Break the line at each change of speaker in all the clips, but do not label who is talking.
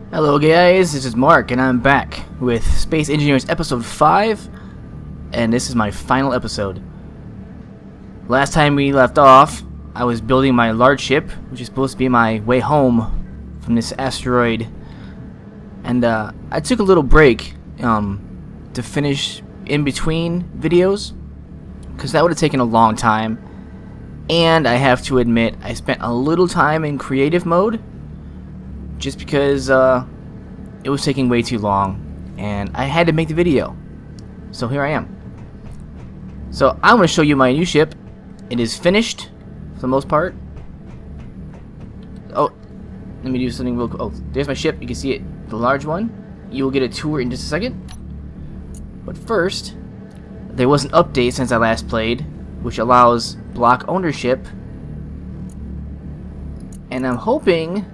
Hello guys, this is Mark and I'm back with Space Engineers episode 5, and this is my final episode. Last time we left off, I was building my large ship, which is supposed to be my way home from this asteroid, and I took a little break to finish in between videos, because that would have taken a long time, and I have to admit I spent a little time in creative mode, just because it was taking way too long and I had to make the video. So here I am. So I'm going to show you my new ship. It is finished for the most part. Oh, let me do something real quick. Oh, there's my ship. You can see it, the large one. You will get a tour in just a second. But first, there was an update since I last played, which allows block ownership. And I'm hoping...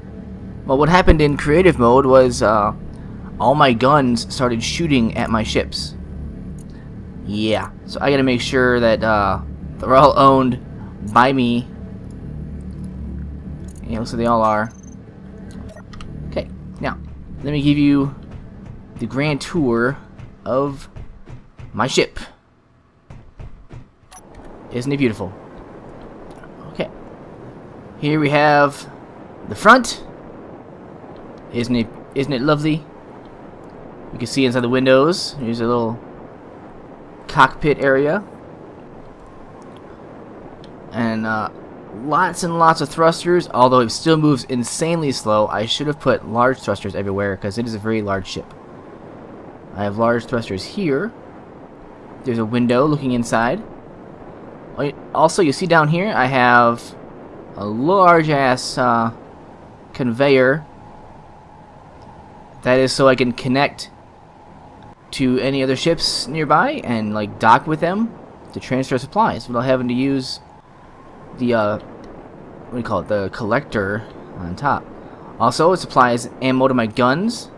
Well, what happened in creative mode was all my guns started shooting at my ships. Yeah, so I gotta make sure that they're all owned by me. Yeah, so they all are. Okay, now let me give you the grand tour of my ship. Isn't it beautiful? Okay, here we have the front. Isn't it lovely? You can see inside the windows. Here's a little cockpit area. And lots and lots of thrusters, although it still moves insanely slow. I should have put large thrusters everywhere because it is a very large ship. I have large thrusters here. There's a window looking inside. Also, you see down here I have a large ass conveyor. That is so I can connect to any other ships nearby and like dock with them to transfer supplies without having to use the what do you call it, the collector on top. Also, it supplies ammo to my guns.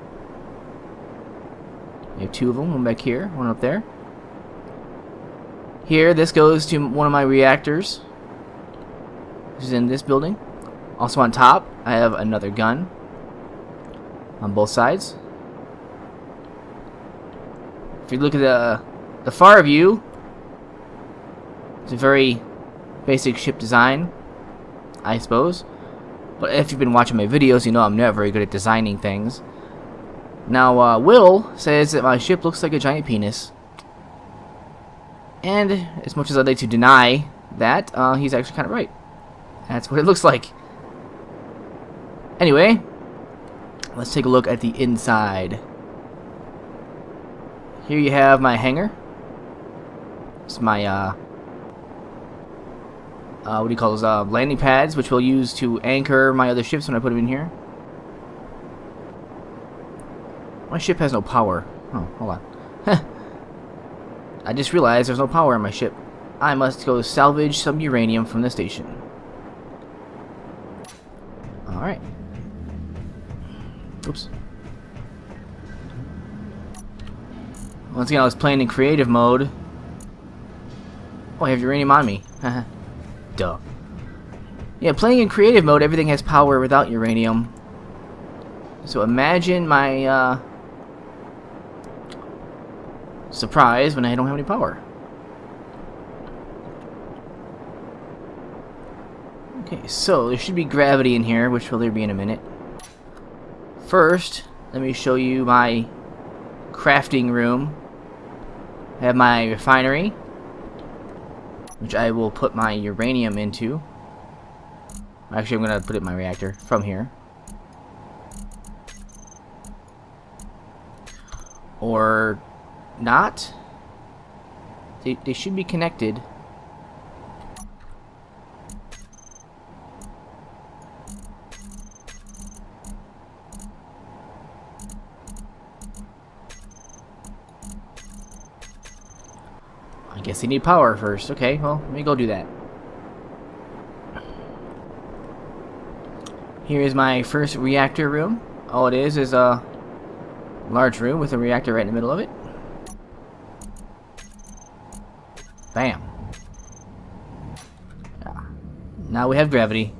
I have two of them, one back here, one up there. Here, this goes to one of my reactors, which is in this building. Also on top, I have another gun on both sides. If you look at the far view, it's a very basic ship design, I suppose. But if you've been watching my videos, you know I'm never very good at designing things. Now, Will says that my ship looks like a giant penis. And as much as I'd like to deny that, he's actually kind of right. That's what it looks like. Anyway, let's take a look at the inside. Here you have my hangar. It's my, what do you call those, landing pads, which we'll use to anchor my other ships when I put them in here. My ship has no power. Oh, hold on. I just realized there's no power in my ship. I must go salvage some uranium from the station. Alright. Oops. Once again, I was playing in creative mode. Oh, I have uranium on me. Duh. Yeah, playing in creative mode, everything has power without uranium. So imagine my surprise when I don't have any power. Okay, so there should be gravity in here, which will there be in a minute. First, let me show you my crafting room. I have my refinery, which I will put my uranium into. Actually, I'm going to put it in my reactor from here. Or not. They should be connected. I guess they need power first. Okay, well, let me go do that. Here is my first reactor room. All it is a large room with a reactor right in the middle of it. Bam. Now we have gravity.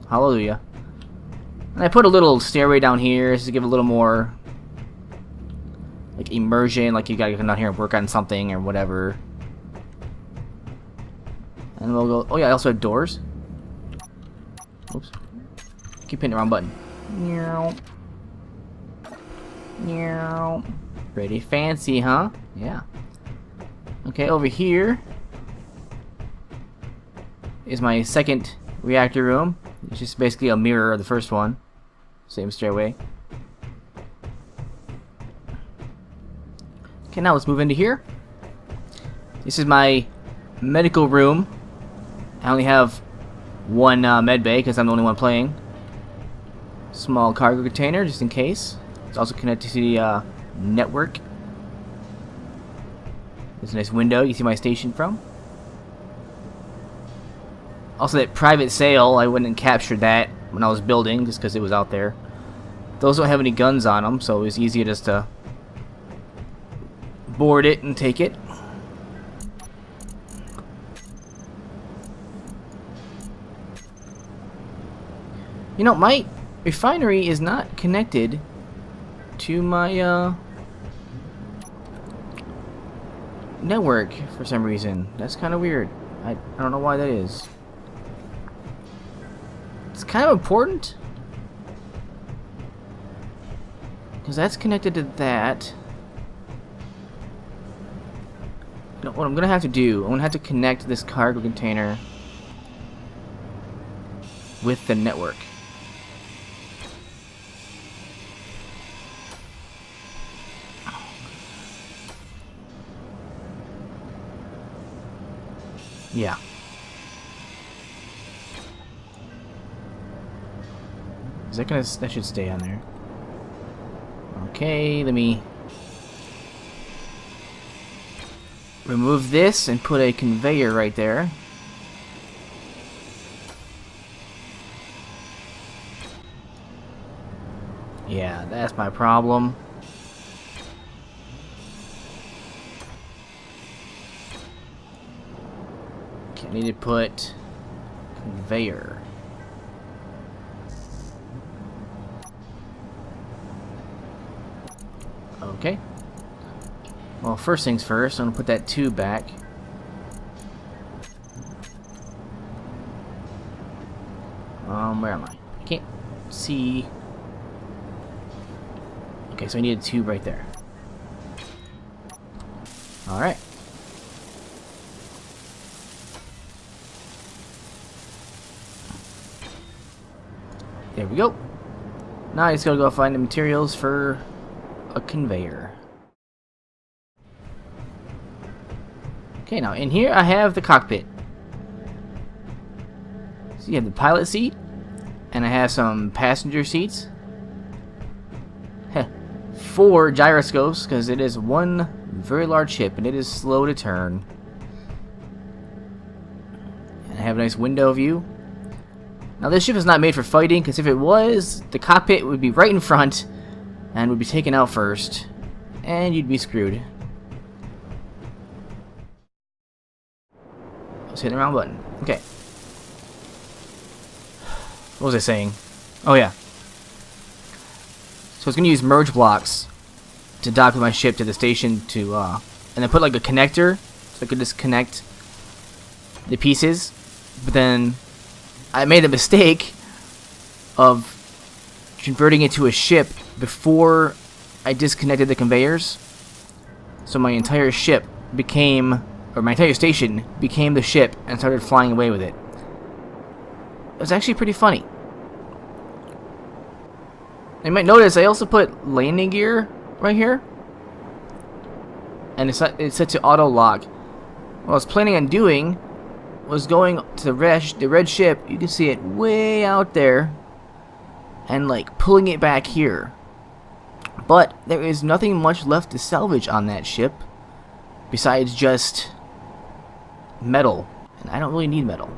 Hallelujah. And I put a little stairway down here just to give a little more like immersion, like you gotta come down here and work on something or whatever. And we'll go. Oh yeah, I also have doors. Oops. Keep hitting the wrong button. Meow. Meow. Pretty fancy, huh? Yeah. Okay, over here is my second reactor room. It's just basically a mirror of the first one. Same stairway. Okay, now let's move into here. This is my medical room. I only have one med bay because I'm the only one playing. Small cargo container just in case. It's also connected to the network. There's a nice window you can see my station from. Also, that private sail, I went and captured that when I was building just because it was out there. Those don't have any guns on them, so it was easier just to board it and take it. You know, my refinery is not connected to my network for some reason. That's kind of weird. I don't know why that is. It's kind of important because that's connected to that. You know, what I'm gonna have to do, I'm gonna have to connect this cargo container with the network. Yeah. Is that gonna... that should stay on there. Okay, let me remove this and put a conveyor right there. Yeah, that's my problem. Okay, I need to put conveyor. Okay. Well, first things first, I'm gonna put that tube back. Where am I? I can't see. Okay, so I need a tube right there. Alright. There we go. Now I just gotta go find the materials for a conveyor. Okay, now in here I have the cockpit. So you have the pilot seat, and I have some passenger seats. 4 gyroscopes, because it is one very large ship and it is slow to turn. And I have a nice window view. Now this ship is not made for fighting, because if it was, the cockpit would be right in front and would be taken out first, and you'd be screwed. I was hitting the wrong button. Okay. What was I saying? Oh yeah. So I was going to use merge blocks to dock with my ship to the station to, and then put like a connector so I could just connect the pieces. But then I made the mistake of converting it to a ship before I disconnected the conveyors. So my entire ship became, or my entire station became the ship and started flying away with it. It was actually pretty funny. You might notice I also put landing gear right here, and it's set to auto lock. What I was planning on doing was going to the red ship. You can see it way out there, and like pulling it back here. But there is nothing much left to salvage on that ship besides just metal, and I don't really need metal.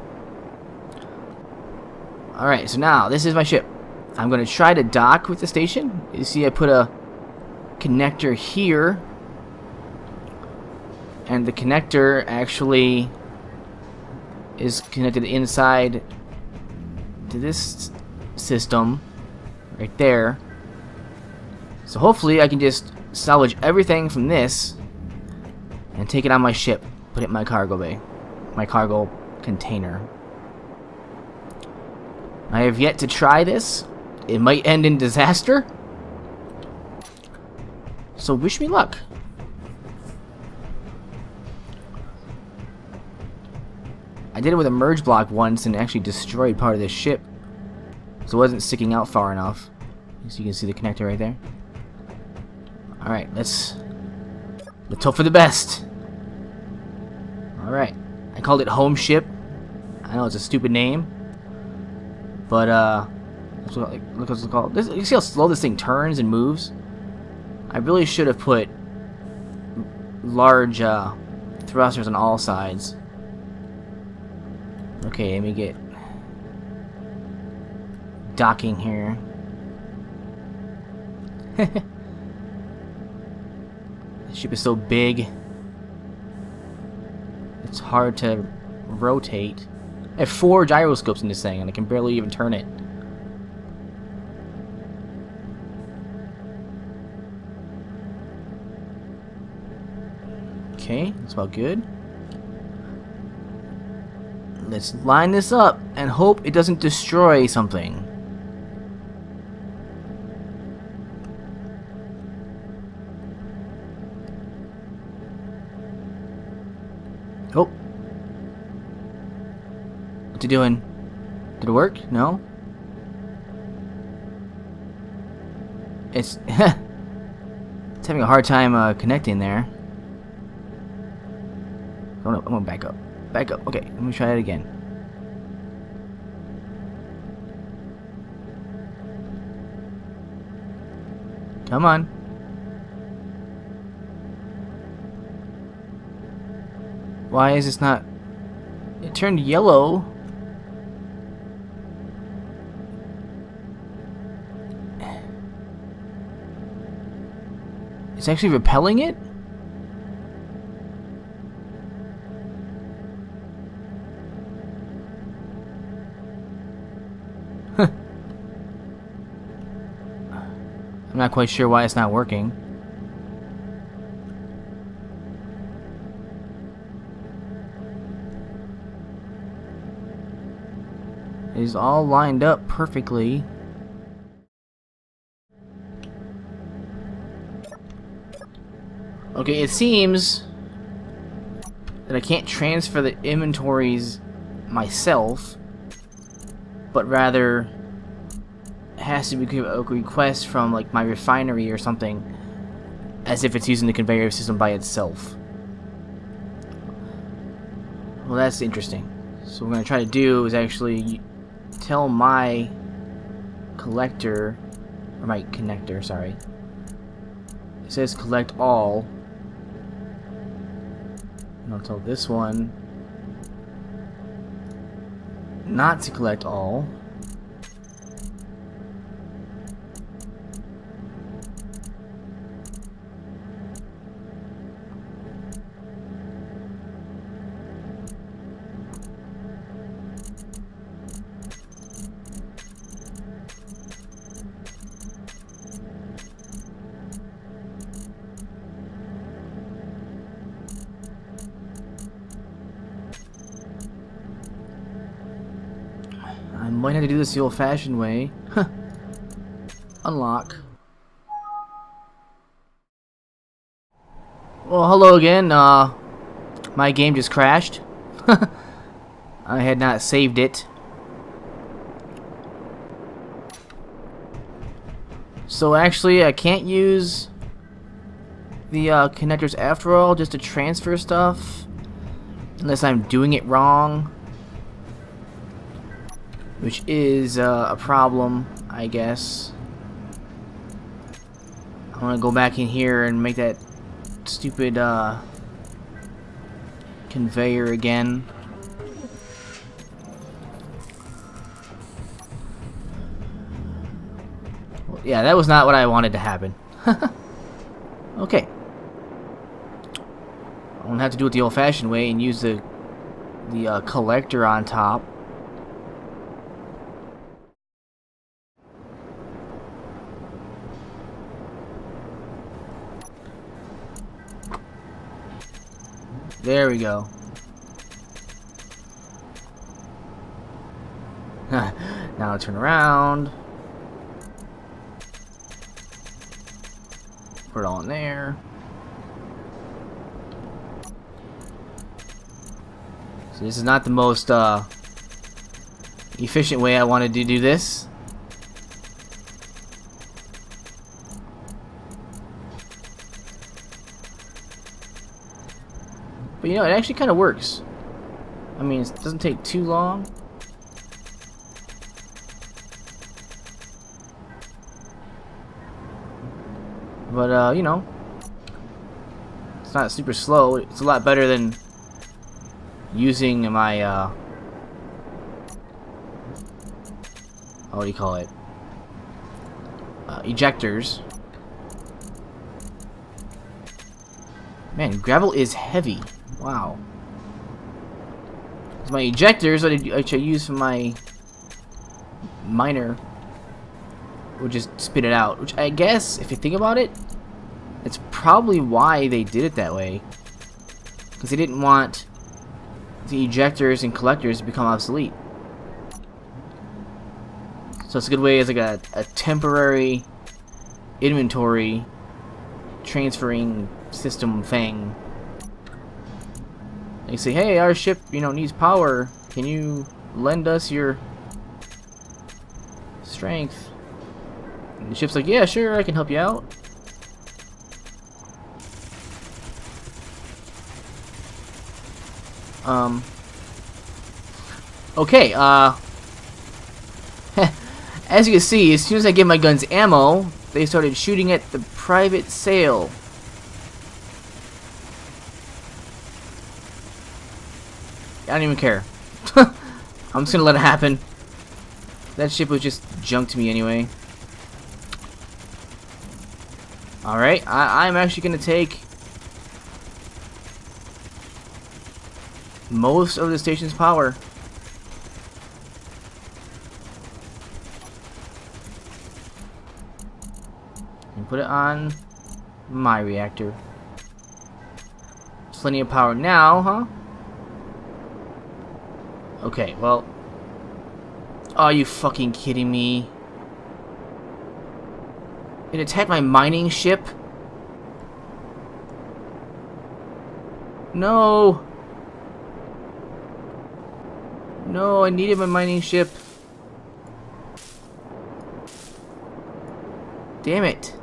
Alright, so now this is my ship. I'm going to try to dock with the station. You see I put a connector here, and the connector actually is connected inside to this system, right there. So hopefully I can just salvage everything from this and take it on my ship, put it in my cargo bay, my cargo container. I have yet to try this. It might end in disaster. So wish me luck. I did it with a merge block once and actually destroyed part of this ship. So it wasn't sticking out far enough. So you can see the connector right there. Alright, let's hope for the best. Alright. I called it Home Ship. I know it's a stupid name. But, look what it's called. You see how slow this thing turns and moves? I really should have put large thrusters on all sides. Okay, let me get docking here. The ship is so big, it's hard to rotate. I have 4 gyroscopes in this thing and I can barely even turn it. Okay, that's about good. Let's line this up and hope it doesn't destroy something. Oh. What's it doing? Did it work? No? It's it's having a hard time connecting there. Oh no, I'm gonna back up. Back up. Okay, let me try that again. Come on. Why is this not... It turned yellow. It's actually repelling it? I'm not quite sure why it's not working. It is all lined up perfectly. Okay, it seems that I can't transfer the inventories myself, but rather has to be a request from like my refinery or something, as if it's using the conveyor system by itself. Well, that's interesting. So what we're going to try to do is actually tell my collector, or my connector, sorry. It says collect all. And I'll tell this one not to collect all. I might have to do this the old-fashioned way. Unlock. Well, hello again. My game just crashed. I had not saved it. So actually, I can't use the connectors after all, just to transfer stuff, unless I'm doing it wrong. Which is a problem, I guess. I want to go back in here and make that stupid conveyor again. Well, yeah, that was not what I wanted to happen. Okay. I'm gonna have to do it the old-fashioned way and use the collector on top. There we go. Now turn around. Put it all in there. So this is not the most efficient way I wanted to do this. But you know, it actually kind of works. I mean, it doesn't take too long. But, you know, it's not super slow. It's a lot better than using my, what do you call it? Ejectors. Man, gravel is heavy. Wow. My ejectors, which I use for my miner, would just spit it out. Which I guess, if you think about it, it's probably why they did it that way. Because they didn't want the ejectors and collectors to become obsolete. So it's a good way as like a temporary inventory transferring system thing. They say, hey, our ship, you know, needs power. Can you lend us your strength? And the ship's like, yeah, sure, I can help you out. Okay, as you can see, as soon as I gave my guns ammo, they started shooting at the private sail. I don't even care. I'm just gonna let it happen. That ship was just junk to me anyway. Alright, I'm actually gonna take most of the station's power. And put it on my reactor. Plenty of power now, huh? Okay, well... Are you fucking kidding me? It attacked my mining ship? No! No, I needed my mining ship. Damn it.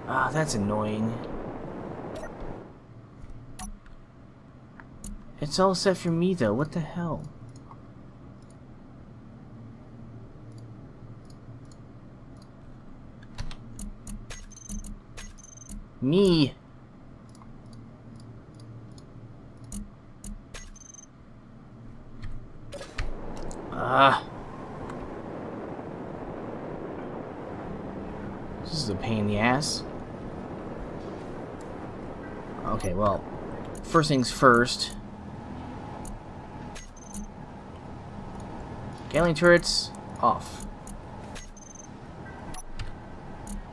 Ah, that's annoying. It's all set for me though, what the hell? Me. This is a pain in the ass. Okay, well, first things first. Gatling turrets off.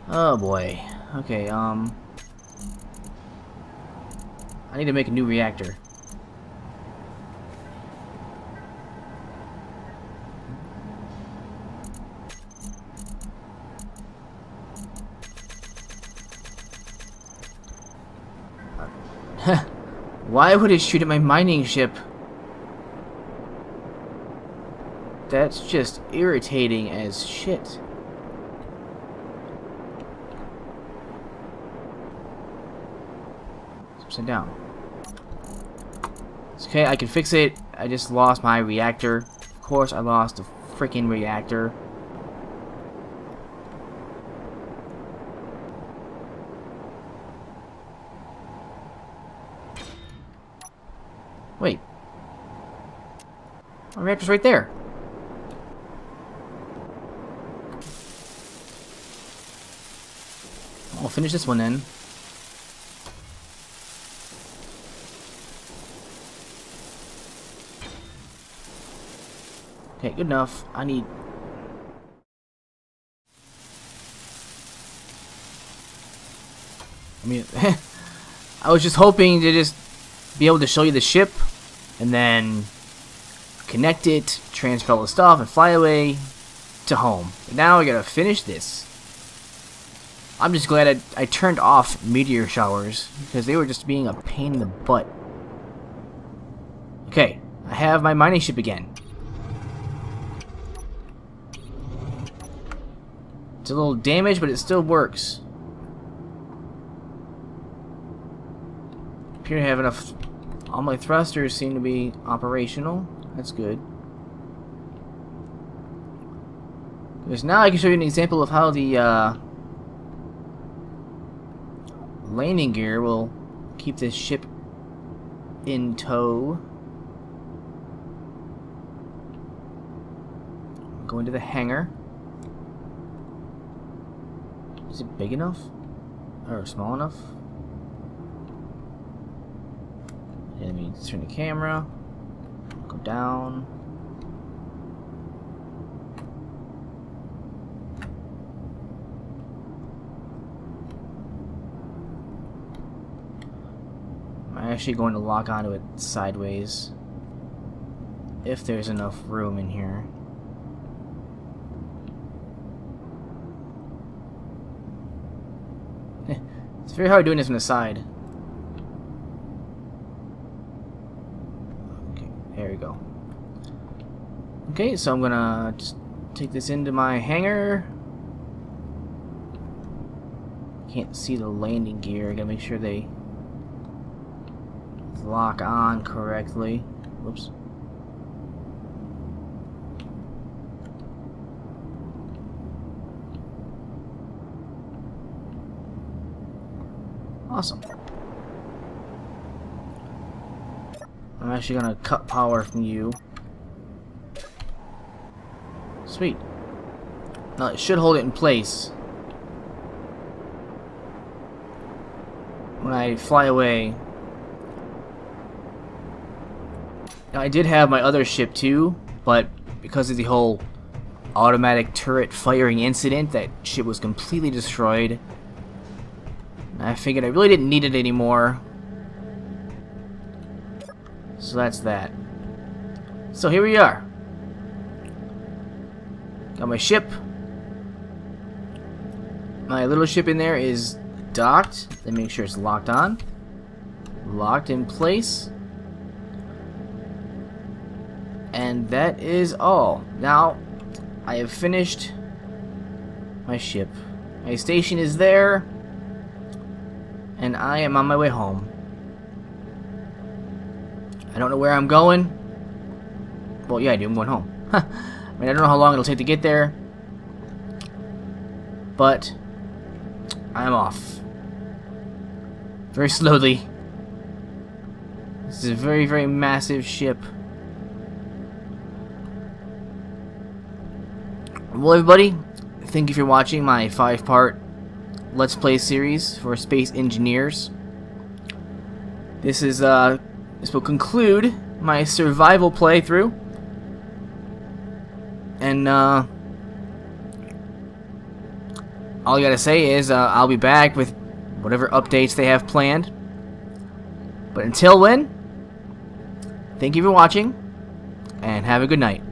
Oh boy. Okay, I need to make a new reactor. Why would it shoot at my mining ship? That's just irritating as shit. It's upside down. It's okay, I can fix it. I just lost my reactor. Of course, I lost the freaking reactor. Wait. My reactor's right there. I'll finish this one then. Okay, good enough. I need... I mean, I was just hoping to just be able to show you the ship, and then connect it, transfer all the stuff, and fly away to home. But now I gotta finish this. I'm just glad I turned off meteor showers, because they were just being a pain in the butt. Okay, I have my mining ship again. It's a little damaged, but it still works. Appear to have enough. All my thrusters seem to be operational. That's good. Because now I can show you an example of how the landing gear will keep this ship in tow. Go into the hangar. Is it big enough? Or small enough? Okay, let me turn the camera. Go down. I'm actually going to lock onto it sideways, if there's enough room in here. It's very hard doing this from the side. Okay, there we go. Okay, so I'm gonna just take this into my hangar. Can't see the landing gear. I gotta make sure they lock on correctly. Whoops. Awesome. I'm actually gonna cut power from you. Sweet. Now it should hold it in place when I fly away. Now, I did have my other ship too, but because of the whole automatic turret firing incident, that ship was completely destroyed. I figured I really didn't need it anymore. So that's that. So here we are. Got my ship. My little ship in there is docked. Let me make sure it's locked on. Locked in place. And that is all. Now, I have finished my ship. My station is there. And I am on my way home. I don't know where I'm going. Well, yeah, I do. I'm going home. I mean, I don't know how long it'll take to get there. But I'm off. Very slowly. This is a very, very massive ship. Well, everybody, thank you for watching my 5-part Let's Play series for Space Engineers. This will conclude my survival playthrough, and all I gotta say is I'll be back with whatever updates they have planned. But until then, thank you for watching, and have a good night.